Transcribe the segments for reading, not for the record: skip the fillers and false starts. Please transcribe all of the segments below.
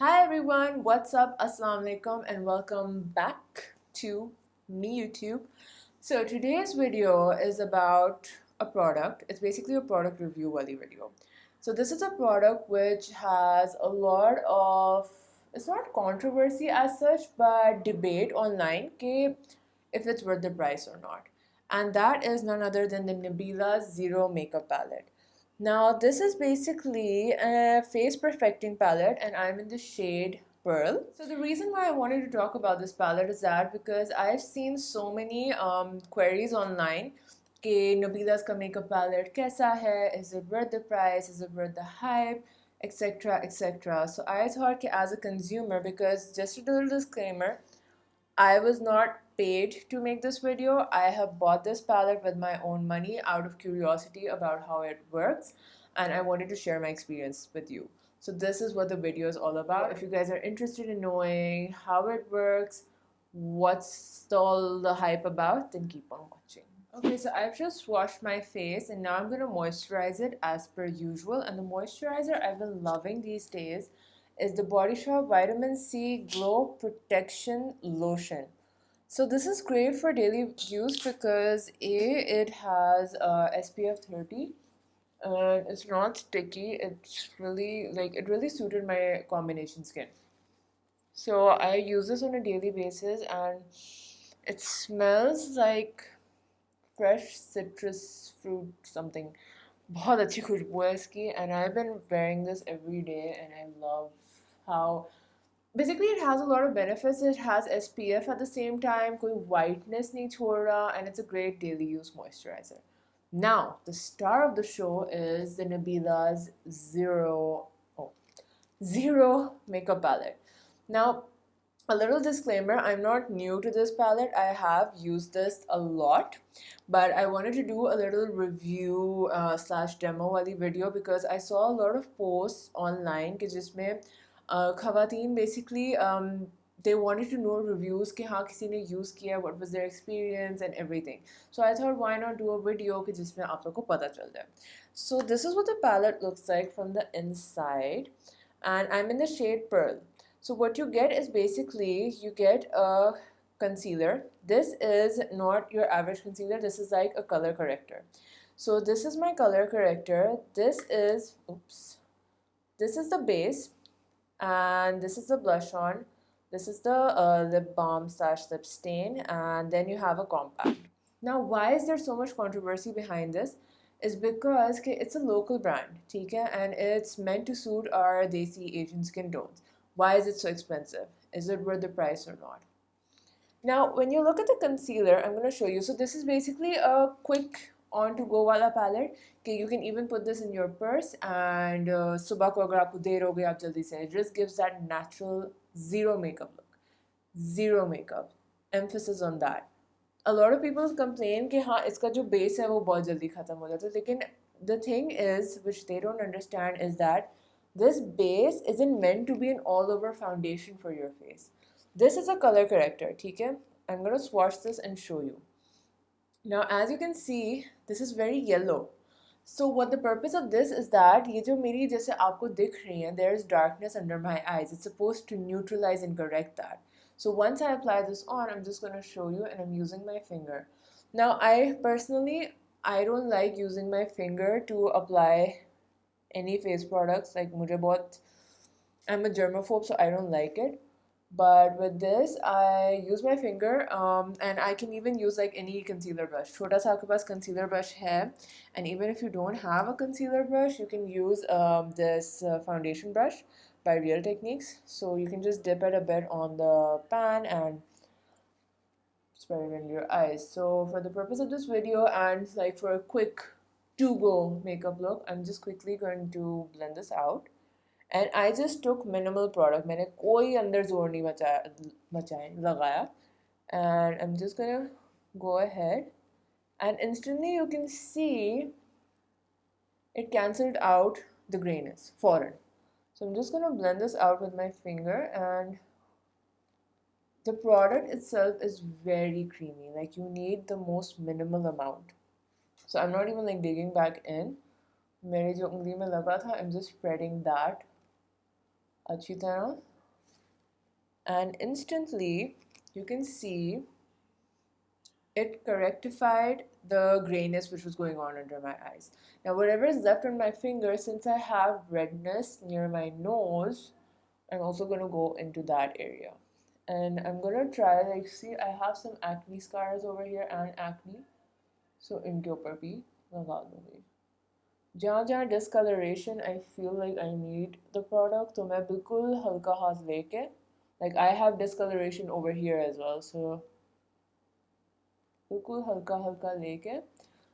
Hi everyone, what's up? Assalamu alaikum and welcome back to me YouTube. So today's video is about a product. It's basically a product review wali video. So this is a product which has a lot of, it's not controversy as such, but debate online ke if it's worth the price or not. And that is none other than the Nabila Zero Makeup Palette. Now, this is basically a face perfecting palette, and I'm in the shade Pearl. So, the reason why I wanted to talk about this palette is that because I've seen so many queries online कि Nabila's का makeup palette कैसा है, is it worth the price, is it worth the hype, etc. etc. So, I thought कि as a consumer, because just a little disclaimer, I was not paid to make this video. I have bought this palette with my own money out of curiosity about how it works, and I wanted to share my experience with you. So this is what the video is all about. If you guys are interested in knowing how it works, what's all the hype about, then keep on watching. Okay, so I've just washed my face and now I'm going to moisturize it as per usual. And the moisturizer I've been loving these days is the Body Shop Vitamin C Glow Protection Lotion. So this is great for daily use because it has SPF 30 and it's not sticky. It's really it really suited my combination skin. So I use this on a daily basis and it smells like fresh citrus fruit something. बहुत अच्छी खुशबू है इसकी and I've been wearing this every day and I love how basically it has a lot of benefits. It has SPF at the same time, कोई whiteness नहीं छोड़ रहा, and it's a great daily use moisturizer. Now, the star of the show is the Nabila's Zero Makeup Palette. Now, a little disclaimer, I'm not new to this palette. I have used this a lot, but I wanted to do a little review slash demo wali video because I saw a lot of posts online कि जिसमें खवातीन basically they wanted to know reviews कि हाँ किसी ने use किया, what was their experience and everything. So I thought why not do a video कि जिसमें आप लोग को पता चल जाए. So this is what the palette looks like from the inside, and I'm in the shade Pearl. So what you get is basically you get a concealer. This is not your average concealer. This is like a color corrector. So this is my color corrector. This is the base, and this is the blush on. This is the lip balm slash lip stain, and then you have a compact. Now, why is there so much controversy behind this? Is because it's a local brand, okay, and it's meant to suit our desi Asian skin tones. Why is it so expensive? Is it worth the price or not? Now, when you look at the concealer, I'm going to show you. So this is basically a quick on-to-go wala palette. Okay, you can even put this in your purse and subah ko agar aapko der ho gayi, aap jaldi se. It just gives that natural zero makeup look. Zero makeup. Emphasis on that. A lot of people complain कि हाँ इसका जो base है वो बहुत जल्दी ख़त्म हो जाता है, लेकिन the thing is which they don't understand is that this base isn't meant to be an all-over foundation for your face. This is a color corrector, ठीक है? I'm gonna swatch this and show you. Now, as you can see, this is very yellow. So what the purpose of this is that ये जो मेरी जैसे आपको दिख रही है, there is darkness under my eyes. It's supposed to neutralize and correct that. So once I apply this on, I'm just going to show you, and I'm using my finger. Now, I don't like using my finger to apply any face products. Like I'm a germaphobe, so I don't like it. But with this, I use my finger, and I can even use like any concealer brush. छोटा सा आपके पास concealer brush है, and even if you don't have a concealer brush, you can use this foundation brush by Real Techniques. So you can just dip it a bit on the pan and spread it into your eyes. So for the purpose of this video and like for a quick to-go makeup look, I'm just quickly going to blend this out. And I just took minimal product. मैंने कोई अंदर जोर नहीं लगाया. And I'm just gonna go ahead, and instantly you can see it cancelled out the grayness foreign. So I'm just gonna blend this out with my finger, and the product itself is very creamy. Like you need the most minimal amount. So I'm not even like digging back in. मेरे जो उंगली में लगा था, I'm just spreading that अच्छी तरह and instantly you can see it correctified the grayness which was going on under my eyes. Now, whatever is left on my finger, since I have redness near my nose, I'm also going to go into that area. And I'm going to try, like, see, I have some acne scars over here and acne. So, इनके ऊपर भी लगा दूँगी. जहाँ जहाँ discoloration I feel like I need the product, तो मैं बिल्कुल हल्का हाथ लेके, like I have discoloration over here as well, so बिल्कुल हल्का हल्का लेके.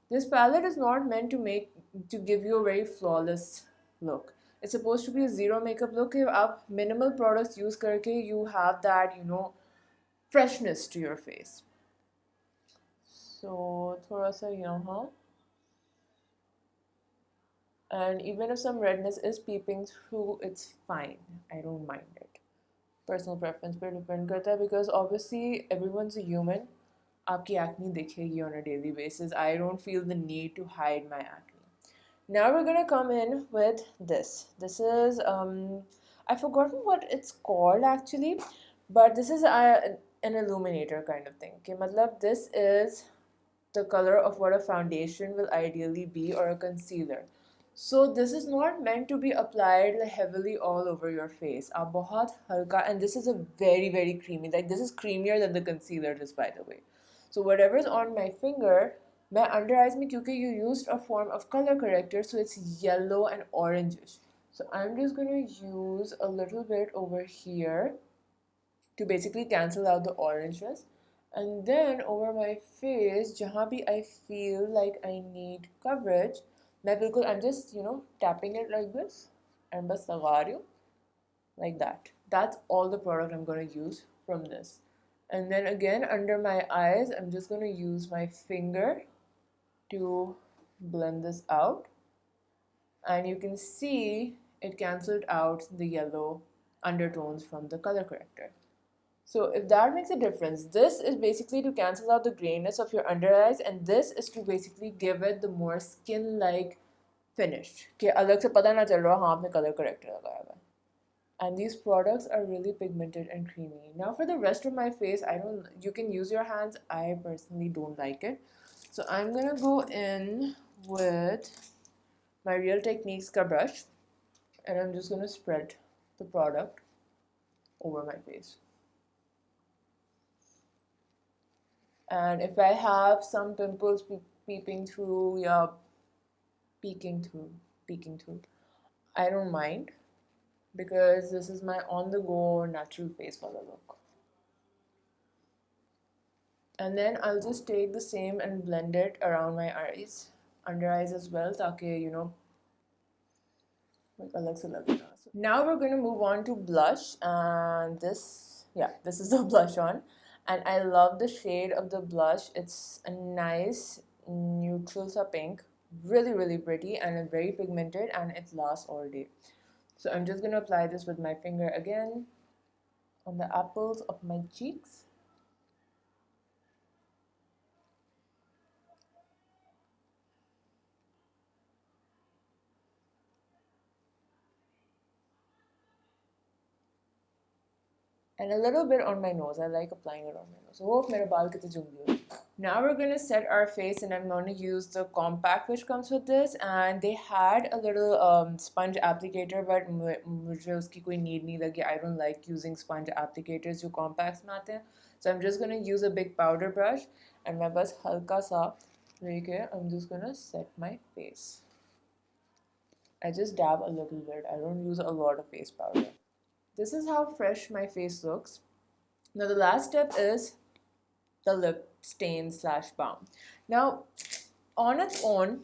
This palette is not meant to give you a very flawless look. It's supposed to be a zero makeup look. If आप minimal products use करके you have that, freshness to your face. So थोड़ा सा यहाँ, and even if some redness is peeping through, it's fine. I don't mind it. Personal preference पे depend करता है, because obviously everyone's a human. आपकी acne दिखेगी on a daily basis. I don't feel the need to hide my acne. Now we're gonna come in with this. This is I've forgotten what it's called actually, but this is an illuminator kind of thing. Okay, matlab this is the color of what a foundation will ideally be, or a concealer. So this is not meant to be applied heavily all over your face. आप बहुत हल्का, and this is a very very creamy. Like this is creamier than the concealer, just by the way. So whatever is on my finger, my under eyes में क्योंकि you used a form of color corrector, so it's yellow and orangish. So I'm just going to use a little bit over here to basically cancel out the orangeness. And then over my face, जहाँ भी I feel like I need coverage, I'm just, tapping it like this and बस लगा रही हूँ, like that. That's all the product I'm going to use from this. And then again, under my eyes, I'm just going to use my finger to blend this out. And you can see it cancelled out the yellow undertones from the color corrector. So if that makes a difference, this is basically to cancel out the grayness of your under eyes, and this is to basically give it the more skin-like finish. कि अलग से पता ना चल रहा हाँ आपने color corrector लगाया हुआ है. And these products are really pigmented and creamy. Now for the rest of my face, you can use your hands. I personally don't like it. So I'm gonna go in with my Real Techniques ka brush, and I'm just gonna spread the product over my face. And if I have some pimples peeping through, yeah, peeking through, I don't mind, because this is my on-the-go natural face color look. And then I'll just take the same and blend it around my eyes, under eyes as well, ताकि like अलग से लगे ना. Now we're going to move on to blush, and this is the blush on. And I love the shade of the blush. It's a nice neutral sa pink, really really pretty, and very pigmented, and it lasts all day. So I'm just going to apply this with my finger again on the apples of my cheeks. And a little bit on my nose. I like applying it on my nose. Oh, mere baal kitne jungi ho. Now we're going to set our face, and I'm going to use the compact which comes with this. And they had a little sponge applicator, but मुझे उसकी कोई need नहीं लगी. I don't like using sponge applicators जो compacts में आते हैं. So I'm just going to use a big powder brush, and मैं बस हल्का सा लेके I'm just going to set my face. I just dab a little bit. I don't use a lot of face powder. This is how fresh my face looks. Now the last step is the lip stain / balm. Now, on its own,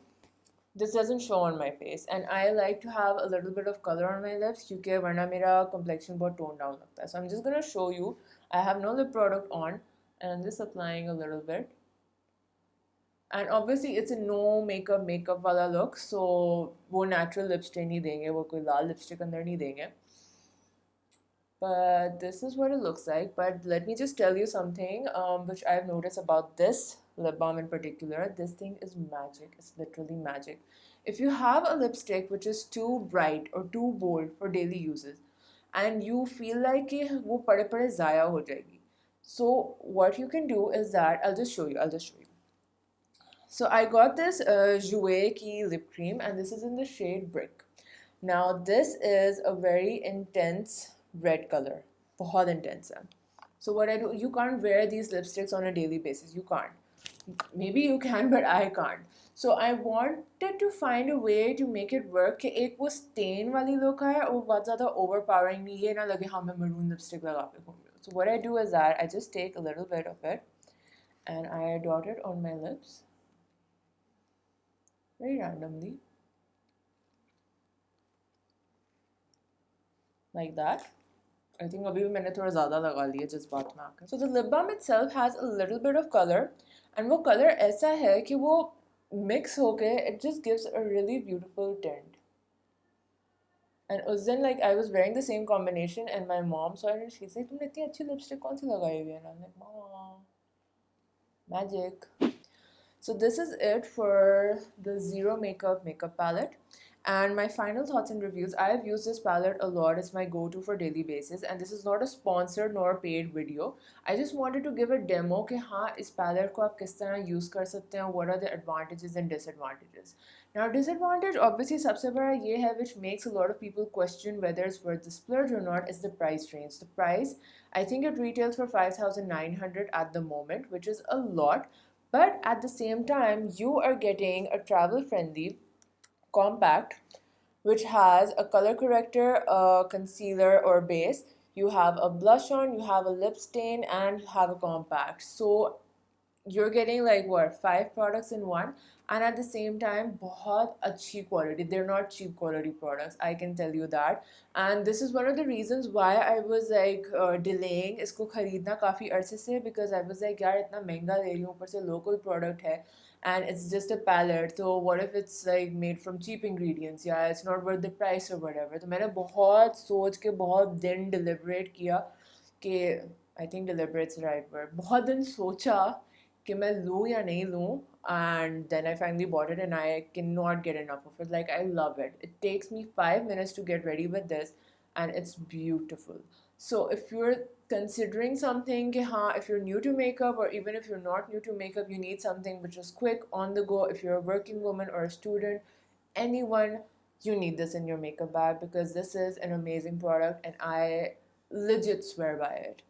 this doesn't show on my face, and I like to have a little bit of color on my lips क्योंकि वरना मेरा complexion बहुत toned down लगता है. So I'm just gonna show you. I have no lip product on, and I'm just applying a little bit. And obviously it's a no makeup वाला look, so वो natural lip stain नहीं देंगे, वो कोई लाल lipstick अंदर नहीं देंगे. But this is what it looks like. But let me just tell you something which I've noticed about this lip balm in particular. This thing is magic. It's literally magic. If you have a lipstick which is too bright or too bold for daily uses, and you feel like कि वो पड़े पड़े ज़ाया हो जाएगी. So what you can do is that I'll just show you. So I got this Jouer Ki lip cream, and this is in the shade Brick. Now this is a very intense red color. बहुत intense है. So what I do, you can't wear these lipsticks on a daily basis. You can't. Maybe you can, but I can't. So I wanted to find a way to make it work कि एक वो stain वाली look आए और वो बहुत ज़्यादा overpowering नहीं, ये ना लगे हाँ मैं maroon lipstick लगा के घूम रही हूँ. So what I do is that I just take a little bit of it and I dot it on my lips very randomly like that. I think अभी भी मैंने थोड़ा ज़्यादा लगा लिया जिस बात में आकर. So the lip balm itself has a little bit of color, and वो color ऐसा है कि वो mix होके it just gives a really beautiful tint. And उस दिन like I was wearing the same combination and my mom saw it and she's like तुमने इतनी अच्छी lipstick कौन सी लगाई हुई है? And I'm like mama, magic. So this is it for the Zero Makeup palette. And my final thoughts and reviews, I have used this palette a lot. It's my go-to for daily basis, and this is not a sponsored nor paid video. I just wanted to give a demo कि हाँ इस palette को आप किस तरह use कर सकते हैं, what are the advantages and disadvantages. Now disadvantage obviously सबसे बड़ा ये है which makes a lot of people question whether it's worth the splurge or not is the price range. The price, I think it retails for 5,900 at the moment, which is a lot. But at the same time, you are getting a travel-friendly compact which has a color corrector, a concealer or base. You have a blush on, you have a lip stain, and you have a compact. So you're getting like what, 5 products in one, and at the same time बहुत अच्छी quality. They're not cheap quality products, I can tell you that. And this is one of the reasons why I was like delaying इसको खरीदना काफ़ी अरसे से, because I was like यार इतना महंगा ले रही हूँ, ऊपर से local product है and it's just a palette, so what if it's like made from cheap ingredients, yeah it's not worth the price or whatever. तो मैंने बहुत सोच के बहुत दिन deliberate किया कि I think deliberate's the right word. बहुत दिन सोचा कि मैं लूँ या नहीं लूँ, and then I finally bought it and I cannot get enough of it. Like I love it. It takes me 5 minutes to get ready with this and it's beautiful. So if you're considering something कि हाँ, if you're new to makeup or even if you're not new to makeup, you need something which is quick, on the go, if you're a working woman or a student, anyone, you need this in your makeup bag because this is an amazing product and I legit swear by it.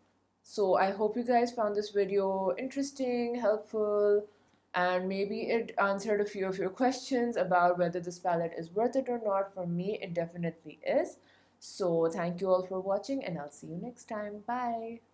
So I hope you guys found this video interesting, helpful, and maybe it answered a few of your questions about whether this palette is worth it or not. For me, it definitely is. So thank you all for watching and I'll see you next time. Bye.